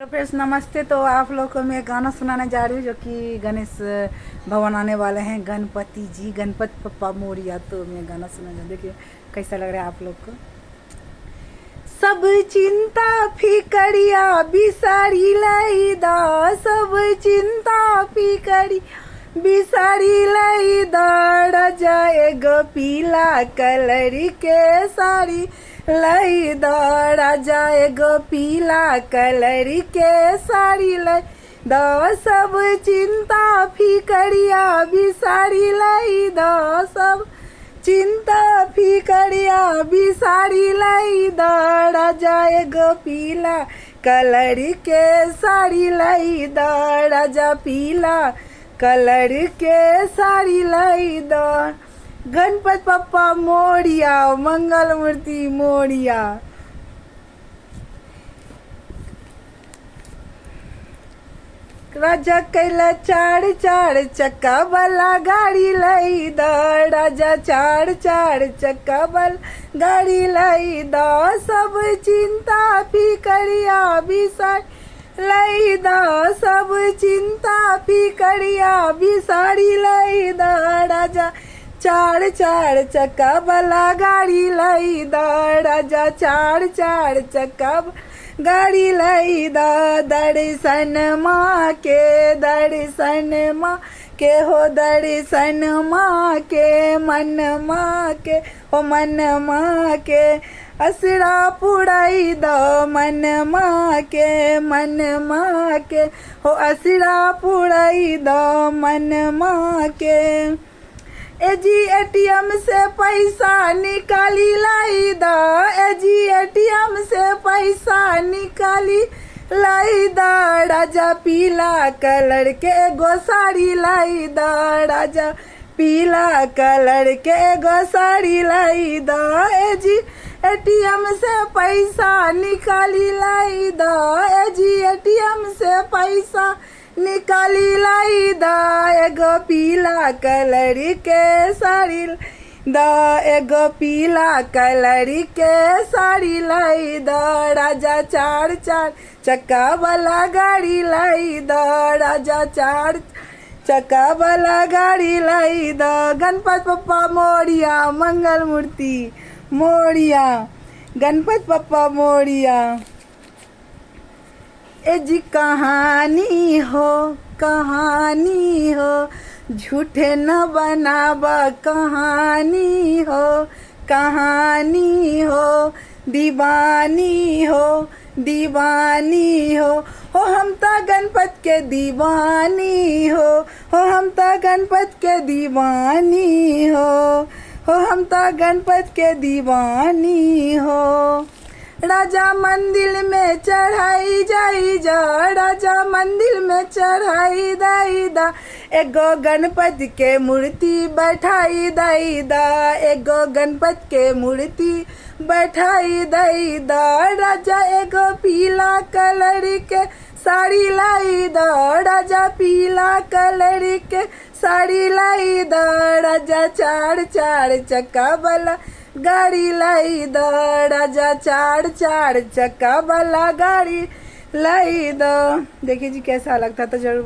तो फ्रेंड्स नमस्ते। तो आप लोग को मैं गाना सुनाने जा रही हूँ जो कि गणेश भवन आने वाले हैं, गणपति जी, गणपति पप्पा मोरिया। तो मैं गाना सुनाने देखिए कैसा लग रहा है आप लोग को। सब चिंता फिकरिया बिसारी लई दा, सब चिंता फिकरी बिसारी लई दा, राजा एगो पीला कलर के साड़ी लई दा, राजा एगो पीला कलर के साड़ी लई दा, सब चिंता फिकरिया बिसारी लई दा, सब चिंता फिकरिया बिसारी लई दा, राजा एगो पीला कलर के साड़ी लई दा, राजा पीला कलर के साड़ी लई दा। गणपति पप्पा मोरिया, मंगल मूर्ति मोरिया। राजा कैला चार चार चक्का वाला गाड़ी लई दा, राजा चार चार चक्का वाला गाड़ी लई दा, सब चिंता फिकरिया बिसार लई दा, सब चिंता फिकरिया बिसारी लई दा, राजा चार चार चक्का वाला गाड़ी लई दा, राजा चार चार चक्का गाड़ी लई दा, दर्शन माँ के, दर्शन माँ के हो, दर्शन माँ के, मन माँ के हो, मन माँ के असरा पुराई दो, मन माँ के, मन माँ के हो, असरा पुराई दो, मन माँ के। एजी एटीएम से पैसा निकाली लाई दा, एजी एटीएम से पैसा निकाली लाई दा, राजा पीला कलर के एगो साड़ी लाई दा, राजा पीला कलर के एगो साड़ी लाई दा, एजी एटीएम से पैसा निकाली लाई दा, एजी एटीएम से पैसा निकाली लाई दा, एगो पीला कलर के साड़ी दा, एगो पीला कलर के साड़ी लाई दा, राजा चार चार चक्का वाला गाड़ी लाई दा, राजा चार चक्का वाला गाड़ी लाई दा। गणपति पप्पा मोरिया, मंगल मूर्ति मोरिया, गणपति पप्पा मोरिया। एजी कहानी हो, कहानी हो, झूठे न बनावा, कहानी हो, कहानी हो, दीवानी हो, दीवानी हो हम ता गणपति के दीवानी हो हम ता गणपति के दीवानी हो हम ता गणपति के दीवानी हो। राजा मंदिर में चढ़ाई जाई जा, राजा मंदिर में चढ़ाई दाई दा, एगो गणपति के मूर्ति बैठाई दाई दा, एगो गणपति के मूर्ति बैठाई दाई दा, राजा एगो पीला कलर के साड़ी लाई दा, राजा पीला कलर के साड़ी लाई दा, राजा चार चार चक्का वाला गाड़ी लाई दा, राजा चार चार चक्का वाला गाड़ी लाई दा। देखिए जी कैसा लगता तो जरूर